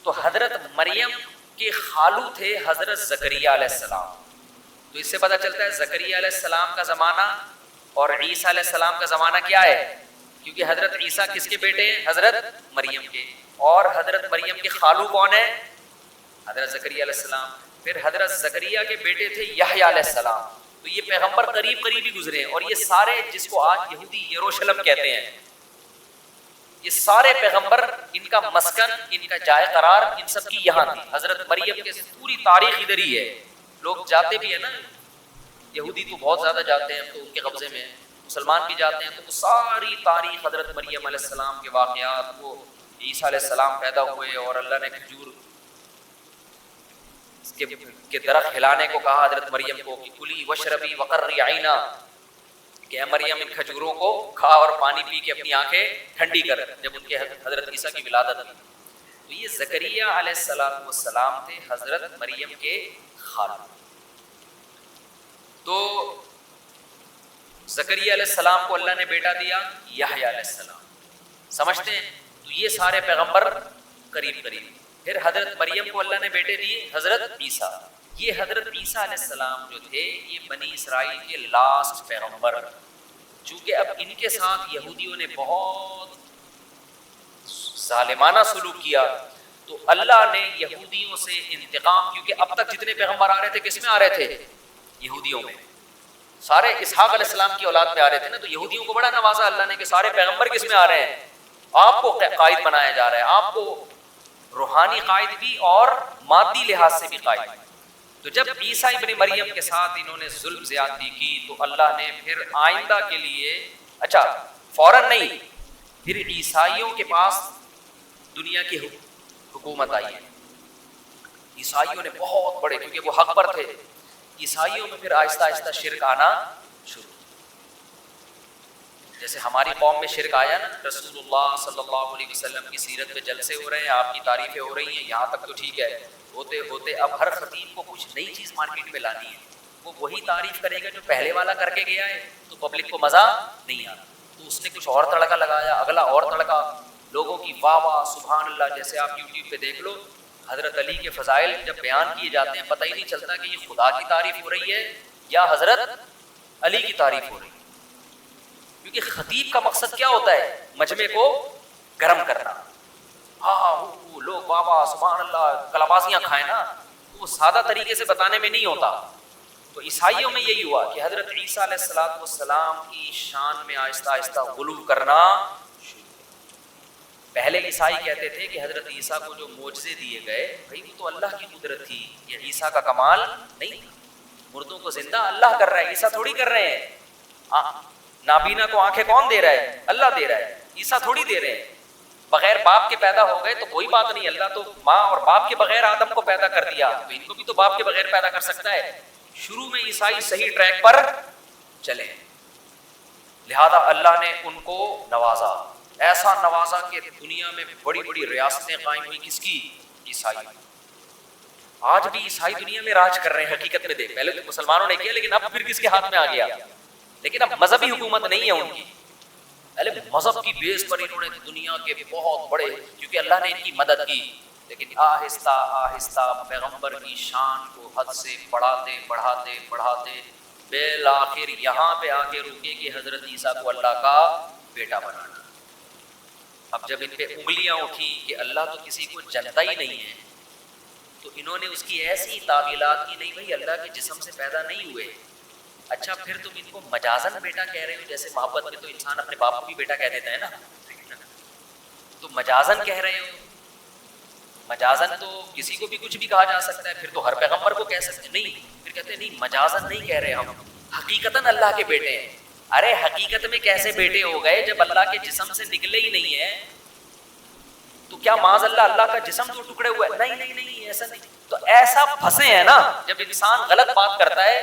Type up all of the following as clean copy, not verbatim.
تو حضرت مریم کے خالو تھے حضرت زکریا علیہ السلام. تو اس سے پتہ چلتا ہے زکریا علیہ السلام کا زمانہ اور عیسیٰ علیہ السلام کا زمانہ کیا ہے, کیونکہ حضرت عیسیٰ کس کے بیٹے ہیں, حضرت مریم کے, اور حضرت مریم کے خالو کون ہیں, حضرت زکریا علیہ السلام. پھر حضرت زکریا کے بیٹے تھے یحییٰ علیہ السلام. تو یہ پیغمبر قریب قریب ہی گزرے ہیں, اور یہ سارے جس کو آج یہودی یروشلم کہتے ہیں, یہ سارے پیغمبر ان کا مسکن, ان کا جائے قرار, ان سب کی یہاں تھی. حضرت مریم کی پوری تاریخ ادھر ہی ہے. لوگ جاتے بھی ہیں نا, یہودی تو بہت زیادہ جاتے ہیں, تو ان کے قبضے میں, مسلمان بھی جاتے ہیں, تو وہ ساری تاریخ حضرت مریم علیہ السلام کے واقعات, وہ عیسیٰ علیہ السلام پیدا ہوئے اور اللہ نے کھجور کے درخت ہلانے کو کہا حضرت مریم کو کہ کلی وشربی وقرری عینا, کہ اے مریم ان کھجوروں کو کھا اور پانی پی کے اپنی آنکھیں ٹھنڈی کر, جب ان کے حضرت عیسیٰ کی ولادت ہوئی. تو یہ زکریا علیہ السلام تھے حضرت مریم کے خالو. تو زکریا علیہ السلام کو اللہ نے بیٹا دیا یحییٰ علیہ السلام, سمجھتے ہیں؟ تو یہ سارے پیغمبر قریب قریب. پھر حضرت مریم کو اللہ نے بیٹے دیے حضرت عیسیٰ. یہ حضرت عیسیٰ علیہ السلام جو تھے یہ بنی اسرائیل کے لاسٹ پیغمبر. چونکہ اب ان کے ساتھ یہودیوں نے بہت ظالمانہ سلوک کیا, تو اللہ نے یہودیوں سے انتقام, کیونکہ اب تک جتنے پیغمبر آ رہے تھے کس میں آ رہے تھے, یہودیوں میں. سارے اسحاق علیہ السلام کی اولاد میں آ رہے تھے نا, تو یہودیوں کو بڑا نوازا اللہ نے کہ سارے پیغمبر کس میں آ رہے ہیں, آپ کو قائد بنایا جا رہا ہے, آپ کو روحانی قائد بھی اور مادی لحاظ سے بھی قائد. تو جب عیسیٰ ابن مریم کے ساتھ انہوں نے ظلم زیادتی کی, تو اللہ نے پھر آئندہ کے لیے, اچھا فوراً نہیں, پھر عیسائیوں کے پاس دنیا کی حکومت آئی ہے. عیسائیوں نے بہت بڑے, کیونکہ وہ حق پر تھے, عیسائیوں میں پھر آہستہ آہستہ شرک آنا شروع. جیسے ہماری قوم میں شرک آیا نا, رسول اللہ صلی اللہ علیہ وسلم کی سیرت پہ جلسے ہو رہے ہیں, آپ کی تعریفیں ہو رہی ہیں, یہاں تک تو ٹھیک ہے, ہوتے ہوتے اب ہر خطیب کو کچھ نئی چیز مارکیٹ میں لانی ہے. وہ وہی تعریف کرے گا جو پہلے والا کر کے گیا ہے, تو پبلک کو مزہ نہیں آتا, تو اس نے کچھ اور تڑکا لگایا, اگلا اور تڑکا, لوگوں کی واہ واہ سبحان اللہ. جیسے آپ یوٹیوب پہ دیکھ لو, حضرت علی کے فضائل جب بیان کیے جاتے ہیں پتہ ہی نہیں چلتا کہ یہ خدا کی تعریف ہو رہی ہے یا حضرت علی کی تعریف ہو رہی ہے. کیونکہ خطیب کا مقصد کیا ہوتا ہے, مجمع کو گرم کرنا. ہاں لوگ بابا سبحان اللہ کلابازیاں کھائیں نا, وہ سادہ طریقے سے بتانے میں نہیں ہوتا. تو عیسائیوں میں یہی ہوا کہ حضرت عیسیٰ علیہ السلام کی شان میں آہستہ آہستہ غلو کرنا. پہلے عیسائی کہتے تھے کہ حضرت عیسیٰ کو جو معجزے دیے گئے, بھائی وہ تو اللہ کی قدرت تھی, یہ عیسیٰ کا کمال نہیں تھا. مردوں کو زندہ اللہ کر رہا ہے, عیسیٰ تھوڑی کر رہے ہیں. نابینا کو آنکھیں کون دے رہا ہے, اللہ دے رہا ہے, عیسیٰ تھوڑی دے رہے ہیں. بغیر باپ کے پیدا ہو گئے تو کوئی بات نہیں, اللہ تو ماں اور باپ کے بغیر آدم کو پیدا کر دیا, تو ان کو بھی تو باپ کے بغیر پیدا کر سکتا ہے. شروع میں عیسائی صحیح ٹریک پر چلے, لہذا اللہ نے ان کو نوازا, ایسا نوازا کہ دنیا میں بڑی بڑی ریاستیں قائم ہوئی. کس کی, عیسائی. آج بھی عیسائی دنیا میں راج کر رہے ہیں حقیقت میں. دیکھ, پہلے تو مسلمانوں نے کیا, لیکن اب پھر کس کے ہاتھ میں آ گیا, لیکن اب مذہبی حکومت نہیں ہے ان کی. پہلے مذہب کی بیس پر انہوں نے دنیا کے بہت بڑے, کیونکہ اللہ نے ان کی مدد کی, لیکن آہستہ آہستہ پیغمبر کی شان کو حد سے بڑھاتے بڑھاتے بڑھاتے بالآخر یہاں پہ آ کے رکے کہ حضرت عیسیٰ کو اللہ کا بیٹا بنانا. اب جب ان پہ انگلیاں اٹھی کہ اللہ تو کسی کو جنتا ہی نہیں ہے, تو انہوں نے اس کی ایسی تعویلات کی, نہیں بھائی اللہ کے جسم سے پیدا نہیں ہوئے. اچھا پھر تم ان کو مجازن بیٹا کہہ رہے ہو, جیسے محبت میں تو انسان اپنے باپ کو بھی بیٹا کہہ دیتا ہے نا, تو مجازن کہہ رہے ہو. مجازن تو کسی کو بھی کچھ بھی کہا جا سکتا ہے, پھر تو ہر پیغمبر کو کہہ سکتے ہیں. نہیں, پھر کہتے ہیں نہیں مجازن نہیں کہہ رہے ہم, حقیقتاً اللہ کے بیٹے ہیں. ارے حقیقت میں کیسے بیٹے ہو گئے جب اللہ کے جسم سے نکلے ہی نہیں ہے؟ تو کیا معاذ اللہ اللہ کا جسم تو ٹکڑے ہوئے؟ نہیں نہیں نہیں, ایسا نہیں. تو ایسا پھنسے ہیں نا, جب انسان غلط بات کرتا ہے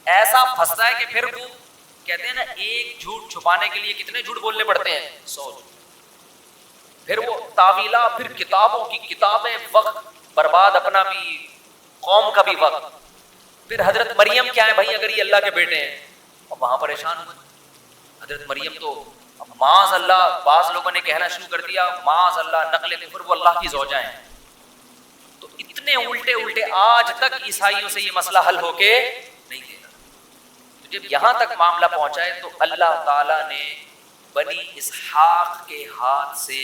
ایسا پھنستا ہے کہ پھر وہ کہتے ہیں نا ایک جھوٹ چھپانے کے لیے کتنے جھوٹ بولنے پڑتے ہیں, 100. پھر وہ تعویلہ, پھر کتابوں کی کتابیں, وقت برباد اپنا بھی, قوم کا بھی وقت. پھر حضرت مریم کیا ہے بھائی اگر یہ اللہ کے بیٹے ہیں؟ اور وہاں پریشان ہوئے. حضرت مریم تو معاذ اللہ, بعض لوگوں نے کہنا شروع کر دیا معاذ اللہ نقل کفر, وہ اللہ کی زوجہ ہیں. تو اتنے الٹے الٹے آج تک عیسائیوں سے یہ مسئلہ حل ہو کے نہیں دے رہا. تو جب یہاں تک معاملہ پہنچا ہے تو اللہ تعالیٰ نے بنی اسحاق کے ہاتھ سے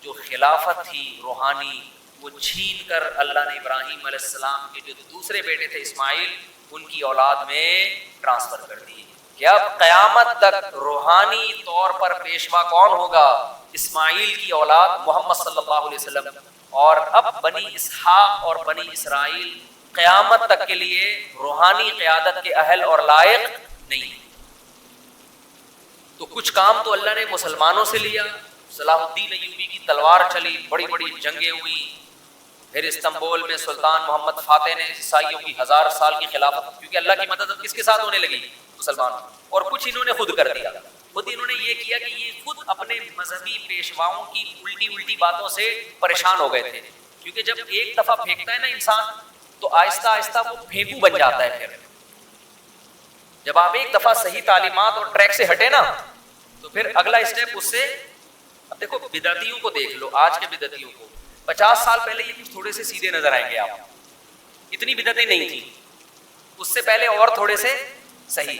جو خلافت تھی روحانی وہ چھین کر اللہ نے ابراہیم علیہ السلام کے جو دوسرے بیٹے تھے اسماعیل ان کی اولاد میں ٹرانسفر کر دی کہ اب قیامت تک روحانی طور پر پیشوا کون ہوگا؟ اسماعیل کی اولاد محمد صلی اللہ علیہ وسلم. اور اب بنی اسحاق اور بنی اسرائیل قیامت تک کے لیے روحانی قیادت کے اہل اور لائق نہیں. تو کچھ کام تو اللہ نے مسلمانوں سے لیا. صلاح الدین ایوبی کی تلوار چلی, بڑی بڑی جنگیں ہوئی. پھر استنبول میں سلطان محمد فاتح نے عیسائیوں کی 1000 سال کی خلافت, کیونکہ اللہ کی مدد اب کس کے ساتھ ہونے لگی؟ مسلمان. اور کچھ انہوں نے خود کر دیا. خود انہوں نے یہ کیا کہ یہ خود اپنے مذہبی پیشواؤں کی الٹی باتوں سے پریشان ہو گئے تھے. کیونکہ جب ایک دفعہ پھینکتا ہے نا انسان تو آہستہ آہستہ وہ پھینکو بن جاتا ہے. پھر جب آپ ایک دفعہ صحیح تعلیمات اور ٹریک سے ہٹے نا تو پھر اگلا اسٹیپ اس سے. اب دیکھو بدعتیوں کو دیکھ لو, آج کے بدعتیوں کو. 50 سال پہلے یہ کچھ تھوڑے سے سیدھے نظر آئیں گے آپ, اتنی بدعتیں نہیں تھیں. اس سے پہلے اور تھوڑے سے صحیح,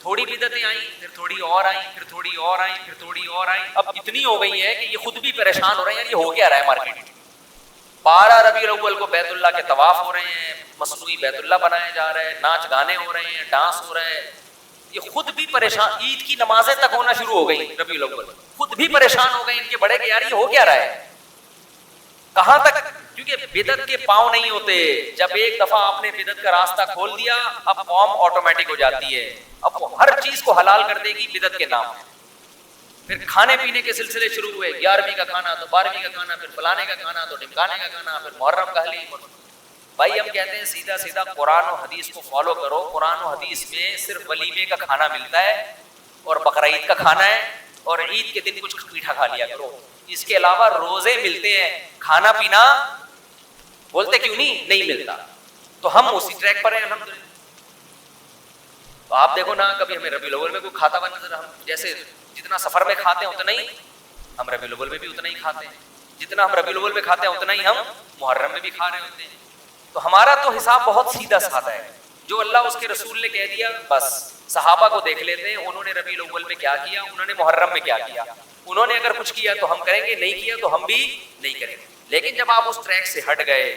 تھوڑی بدعتیں آئیں, پھر تھوڑی اور آئیں, پھر تھوڑی اور آئیں, پھر تھوڑی اور آئیں. اب اتنی ہو گئی ہے کہ یہ خود بھی پریشان ہو رہے ہیں یار یہ ہو کیا رہا ہے مارکیٹ میں. 12 ربیع الاول کو بیت اللہ کے طواف ہو رہے ہیں, مصنوعی بیت اللہ بنائے جا رہے ہیں, ناچ گانے ہو رہے ہیں, ڈانس ہو رہے ہیں. یہ خود بھی پریشان, عید کی نمازیں تک ہونا شروع ہو گئی ربیع الاول, خود بھی پریشان ہو گئے ان کے بڑے کہ یار یہ ہو کیا رہا ہے, کہاں تک. کیونکہ بدعت کے پاؤں نہیں ہوتے. جب ایک دفعہ آپ نے بدعت کا راستہ کھول دیا اب قوم آٹومیٹک ہو جاتی ہے, اب وہ ہر چیز کو حلال کر دے گی بدعت کے نام. پھر کھانے پینے کے سلسلے شروع ہوئے, 11ویں کا کھانا تو 12ویں کا کھانا, پھر فلانے کا کھانا تو ڈمکانے کا کھانا, پھر محرم کا حلیم. بھائی ہم کہتے ہیں سیدھا سیدھا قرآن و حدیث کو فالو کرو. قرآن و حدیث میں صرف ولیمے کا کھانا ملتا ہے اور بقرعید کا کھانا ہے, اور عید کے دن کچھ میٹھا کھا لیا کرو. اس کے علاوہ روزے ملتے ہیں, کھانا پینا بولتے کیوں نہیں ملتا. تو ہم اسی ٹریک پر ہیں الحمدللہ. تو آپ دیکھو نا کبھی ہمیں ربیع الاول میں کوئی کھاتا ہوا نظر, ہم جیسے جتنا سفر میں کھاتے ہیں اتنا ہی ہم ربیع الاول میں بھی اتنا ہی کھاتے ہیں, جتنا ہم ربیع الاول میں کھاتے ہیں اتنا ہی ہم محرم میں بھی کھا رہے ہوتے ہیں. تو ہمارا تو حساب بہت سیدھا سادہ ہے. جو اللہ اس کے رسول نے کہہ دیا بس. صحابہ کو دیکھ لیتے ہیں انہوں نے ربیع الاول میں کیا کیا, انہوں نے محرم میں کیا کیا. انہوں نے اگر کچھ کیا تو ہم کریں گے, نہیں کیا تو ہم بھی نہیں کریں گے. لیکن جب آپ اس ٹریک سے ہٹ گئے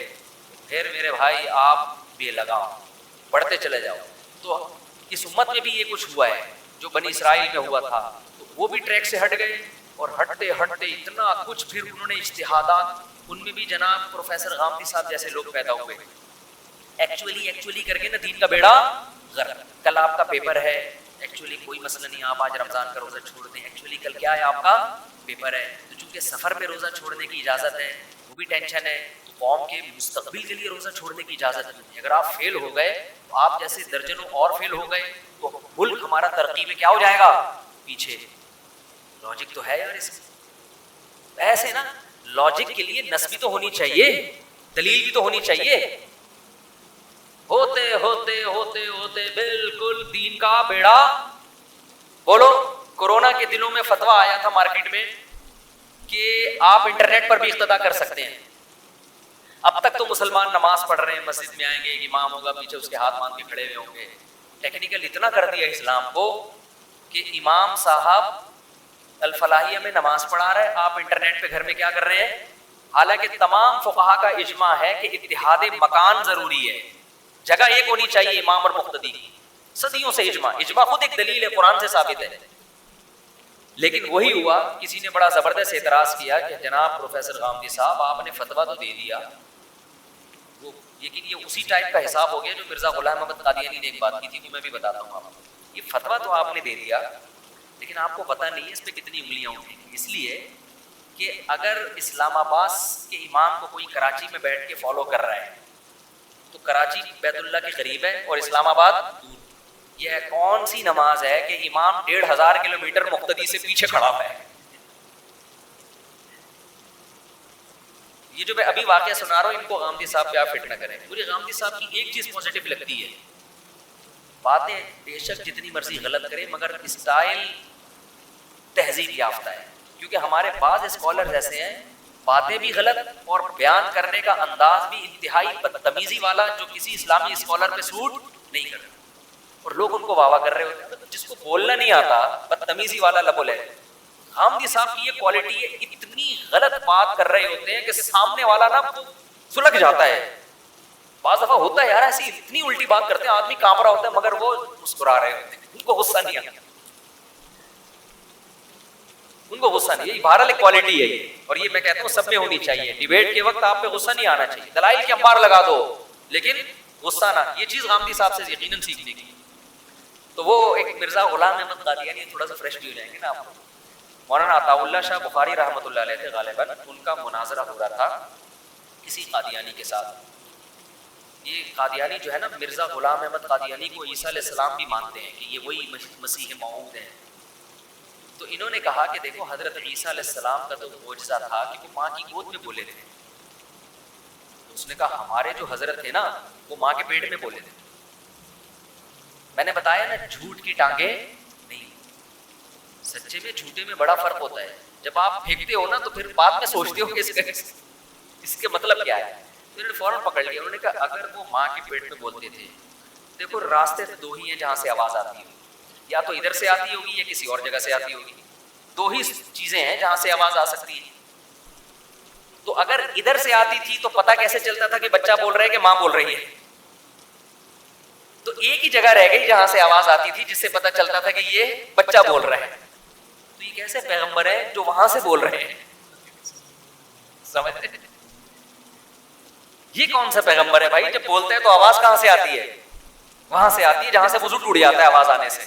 پھر میرے بھائی آپ بے لگاؤ بڑھتے چلے جاؤ. تو اس امت میں بھی یہ کچھ ہوا ہے جو بنی اسرائیل میں ہوا تھا, تو وہ بھی ٹریک سے ہٹ گئے. اور ہٹتے ہٹتے اتنا کچھ پھر انہوں نے اجتہادات, ان میں بھی جناب پروفیسر غامدی صاحب جیسے لوگ پیدا ہوئے. ایکچولی کر کے نا دین کا بیڑا غرق. کل آپ کا پیپر ہے, ایکچولی کوئی مسئلہ نہیں, آپ آج رمضان کا روزہ چھوڑ دیں. ایکچولی کل کیا ہے آپ کا پیپر ہے, تو چونکہ سفر میں روزہ چھوڑنے کی اجازت ہے وہ بھی ٹینشن ہے, تو قوم کے مستقبل کے لیے روزہ چھوڑنے کی اجازت نہیں ہے. اگر آپ فیل ہو گئے تو آپ جیسے درجنوں اور فیل ہو گئے تو ملک ہمارا ترقی میں کیا ہو جائے گا, پیچھے. لاجک تو ہے یار اس میں. ایسے نا لاجک کے لیے نس بھی تو ہونی چاہیے, دلیل بھی تو ہونی چاہیے. ہوتے ہوتے ہوتے ہوتے بالکل دین کا بیڑا. بولو کورونا کے دنوں میں فتویٰ آیا تھا مارکیٹ میں کہ آپ انٹرنیٹ پر بھی اقتدا کر سکتے ہیں. اب تک تو مسلمان نماز پڑھ رہے ہیں, مسجد میں آئیں گے, امام ہوگا پیچھے اس کے ہاتھ باندھ کے کھڑے ہوئے ہوں گے. ٹیکنیکل اتنا کر دیا اسلام کو کہ امام صاحب الفلاحیہ میں نماز پڑھا رہے, آپ انٹرنیٹ پہ گھر میں کیا کر رہے ہیں. حالانکہ تمام فقہا کا اجماع ہے کہ اتحاد مکان ضروری ہے, جگہ ایک ہونی چاہیے امام اور مقتدی کی. صدیوں سے اجماع خود ایک دلیل ہے, قرآن سے ثابت ہے. لیکن وہی ہوا, کسی نے بڑا زبردست اعتراض کیا کہ جناب پروفیسر غامدی صاحب آپ نے فتویٰ تو دے دیا, وہ لیکن یہ اسی ٹائپ کا حساب ہو گیا جو مرزا غلام احمد قادیانی نے ایک بات کی تھی, کہ میں بھی بتاتا ہوں آپ کو. یہ فتویٰ تو آپ نے دے دیا لیکن آپ کو پتہ نہیں ہے اس پہ کتنی انگلیاں اٹھیں گی. اس لیے کہ اگر اسلام آباد کے امام کو کوئی کراچی میں بیٹھ کے فالو کر رہا ہے تو کراچی بیت اللہ کے قریب ہے اور اسلام آباد دور. یہ کون سی نماز ہے کہ امام 1500 کلومیٹر مقتدی سے پیچھے کھڑا ہوا ہے. یہ جو میں ابھی واقعہ سنا رہا ہوں ان کو غامدی صاحب پہ آپ فٹ نہ کریں. مجھے غامدی صاحب کی ایک چیز پازیٹیو لگتی ہے, باتیں بے شک جتنی مرضی غلط کرے مگر اسٹائل تہذیب یافتہ ہے. کیونکہ ہمارے بعض اسکالرز ایسے ہیں باتیں بھی غلط اور بیان کرنے کا انداز بھی انتہائی بدتمیزی والا جو کسی اسلامی اسکالر پہ سوٹ نہیں کرتا، اور لوگ ان کو واہ واہ کر رہے ہوتے ہیں. جس کو بولنا نہیں آتا بدتمیزی والا لب و لہجہ. حامدی صاحب کی یہ کوالٹی ہے، اتنی غلط بات کر رہے ہوتے ہیں کہ سامنے والا نا سلگ جاتا ہے. بعض دفعہ ہوتا ہے یار ایسی اتنی الٹی بات کرتے ہیں آدمی کانپ رہا ہوتا ہے مگر وہ مسکرا رہے ہوتے ہیں، ان کو غصہ نہیں آتا، ان کو غصہ نہیں. بہرحال ایک کوالٹی ہے یہ، اور یہ میں کہتا ہوں سب میں ہونی چاہیے. ڈیبیٹ کے وقت آپ پہ غصہ نہیں آنا چاہیے، دلائل کے انبار لگا دو لیکن غصہ نہ. یہ چیز غامدی صاحب سے یقیناً سیکھنے کی. تو وہ ایک مرزا غلام احمد قادیانی، تھوڑا سا فریش بھی ہو جائیں گے نا آپ کو. مولانا عطا اللہ شاہ بخاری رحمۃ اللہ علیہ تھے غالباً، ان کا مناظرہ ہو رہا تھا کسی قادیانی کے ساتھ. یہ قادیانی جو ہے نا، مرزا غلام احمد قادیانی کو عیسیٰ علیہ السلام بھی مانتے ہیں کہ یہ وہی مسیح موعود ہیں. تو انہوں نے کہا کہ دیکھو حضرت عیسیٰ علیہ السلام کا تو معجزہ تھا کہ وہ ماں کی گود میں بولے تھے. اس نے کہا ہمارے جو حضرت تھے نا وہ ماں کے پیٹ میں بولے تھے. میں نے بتایا نا جھوٹ کی ٹانگیں نہیں، سچے میں جھوٹے میں بڑا فرق ہوتا ہے. جب آپ پھینکتے ہو نا تو پھر بعد میں سوچتے ہو کہ اس کے مطلب کیا ہے. انہوں نے فوراً پکڑ لیا. انہوں نے کہا اگر وہ ماں کے پیٹ میں بولتے تھے، دیکھو راستے دو ہی ہیں جہاں سے آواز آتی ہے، یا تو ادھر سے آتی ہوگی یا کسی اور جگہ سے آتی ہوگی. دو ہی چیزیں ہیں جہاں سے آواز آ سکتی ہے. تو اگر ادھر سے آتی تھی تو پتہ کیسے چلتا تھا کہ بچہ بول رہا ہے کہ ماں بول رہی ہے؟ تو ایک ہی جگہ رہ گئی جہاں سے آواز آتی تھی جس سے پتہ چلتا تھا کہ یہ بچہ بول رہا ہے. تو یہ کیسے پیغمبر ہے جو وہاں سے بول رہے ہیں؟ سمجھتے؟ یہ کون سا پیغمبر ہے بھائی؟ جب بولتے ہیں تو آواز کہاں سے آتی ہے؟ وہاں سے آتی ہے جہاں سے وضو ٹوٹ جاتا ہے آواز آنے سے.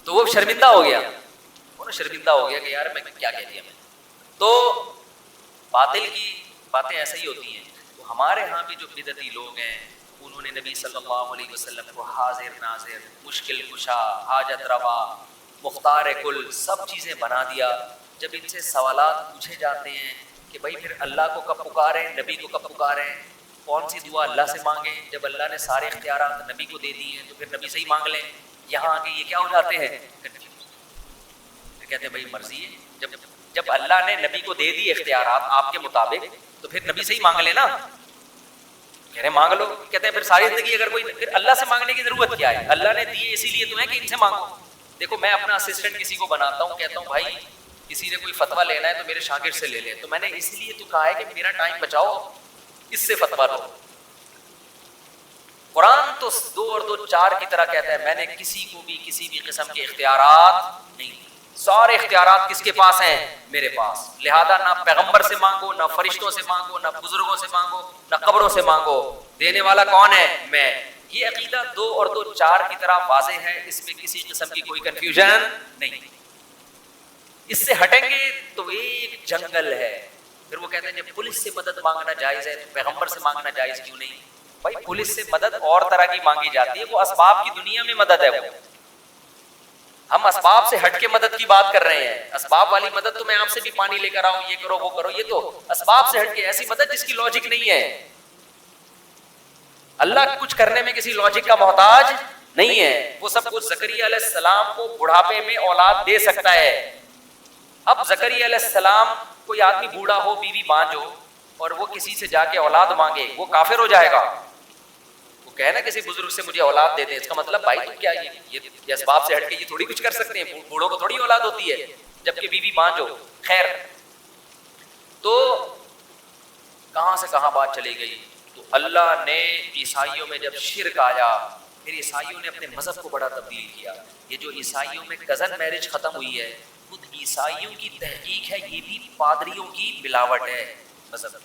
تو وہ شرمندہ ہو گیا، وہ شرمندہ ہو گیا کہ یار میں کیا کہہ دیا میں. تو باطل کی باتیں ایسے ہی ہوتی ہیں. تو ہمارے ہاں بھی جو بدعتی لوگ ہیں انہوں نے نبی صلی اللہ علیہ وسلم کو حاضر ناظر، مشکل کشا، حاجت روا، مختار کل سب چیزیں بنا دیا. جب ان سے سوالات پوچھے جاتے ہیں کہ بھائی پھر اللہ کو کب پکاریں، نبی کو کب پکاریں، کون سی دعا اللہ سے مانگیں، جب اللہ نے سارے اختیارات نبی کو دے دیے ہیں تو پھر نبی سے ہی مانگ لیں. یہاں آ کے یہ کیا ہو جاتے ہیں؟ کنفیوز. کہتے ہیں بھائی مرضی ہے، جب اللہ نے نبی کو دے دی اختیارات آپ کے مطابق تو پھر نبی سے ہی مانگ لینا. کہہ رہے مانگ لو. کہتے ہیں پھر ساری زندگی اگر کوئی پھر اللہ سے مانگنے کی ضرورت کیا ہے؟ اللہ نے دیے اسی لیے تو ہے کہ ان سے مانگو. دیکھو میں اپنا اسسٹنٹ کسی کو بناتا ہوں، کہتا ہوں بھائی کسی نے کوئی فتویٰ لینا ہے تو میرے شاگرد سے لے لے. تو میں نے اس لیے تو کہا ہے کہ میرا ٹائم بچاؤ، اس سے فتویٰ لو. قرآن تو 2 اور 2 4 کی طرح کہتا ہے میں نے کسی کو بھی کسی بھی قسم کے اختیارات نہیں دیے. سارے اختیارات کس کے پاس ہیں؟ میرے پاس. لہذا نہ پیغمبر سے مانگو، نہ فرشتوں سے مانگو، نہ بزرگوں سے مانگو، نہ قبروں سے مانگو. دینے والا کون ہے؟ میں. یہ عقیدہ 2 اور 2 4 کی طرح واضح ہے، اس میں کسی قسم کی کوئی کنفیوژن نہیں. اس سے ہٹیں گے تو ایک جنگل ہے. پھر وہ کہتے ہیں جب پولیس سے مدد مانگنا جائز ہے تو پیغمبر سے مانگنا جائز کیوں نہیں؟ بھائی پولیس سے مدد اور طرح کی مانگی جاتی ہے، وہ اسباب کی دنیا میں مدد ہے. وہ ہم اسباب سے ہٹ کے مدد کی بات کر رہے ہیں. اسباب والی مدد تو میں آپ سے بھی پانی لے کر آؤں، یہ کرو وہ کرو، یہ تو اسباب سے ہٹ کے ایسی مدد جس کی لاجک نہیں ہے. اللہ کچھ کرنے میں کسی لاجک کا محتاج نہیں ہے. وہ سب کچھ زکریا علیہ السلام کو بڑھاپے میں اولاد دے سکتا ہے. اب زکریا علیہ السلام کوئی آدمی بوڑھا ہو، بیوی بانجھ ہو، اور وہ کسی سے جا کے اولاد مانگے، وہ کافر ہو جائے گا. وہ کہے نا کسی بزرگ سے مجھے اولاد دے دے، اس کا مطلب بھائی تو کیا یہ اسباب سے ہٹ کے یہ تھوڑی کچھ کر سکتے ہیں. بوڑھوں کو تھوڑی اولاد ہوتی ہے جبکہ بیوی بانجھ ہو. خیر، تو کہاں سے کہاں بات چلی گئی. تو اللہ نے عیسائیوں میں جب شرک آیا، پھر عیسائیوں نے اپنے مذہب کو بڑا تبدیل کیا. یہ جو عیسائیوں میں کزن میرج ختم ہوئی ہے، خود عیسائیوں کی تحقیق ہے، یہ بھی پادریوں کی ملاوٹ ہے. مذہب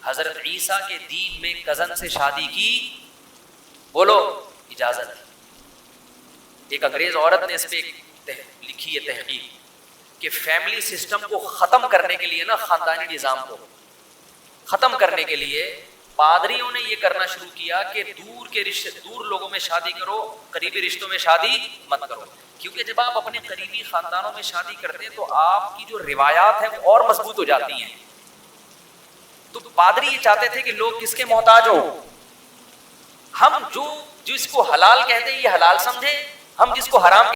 حضرت عیسیٰ کے دین میں کزن سے شادی کی بولو اجازت ہے. ایک انگریز عورت نے اس پہ لکھی ہے تحقیق کہ فیملی سسٹم کو ختم کرنے کے لیے نا، خاندانی نظام کو ختم کرنے کے لیے پادریوں نے یہ کرنا شروع کیا کہ دور کے رشتے، دور لوگوں میں شادی کرو، قریبی رشتوں میں شادی مت کرو. کیونکہ جب آپ اپنے قریبی خاندانوں میں شادی کرتے ہیں تو آپ کی جو روایات ہیں وہ اور مضبوط ہو جاتی ہیں. تو پادری یہ چاہتے تھے کہ لوگ کس کے محتاج ہوں؟ ہم جو جس کو حلال کہتے ہیں یہ حلال سمجھے، ہم جس کو حرام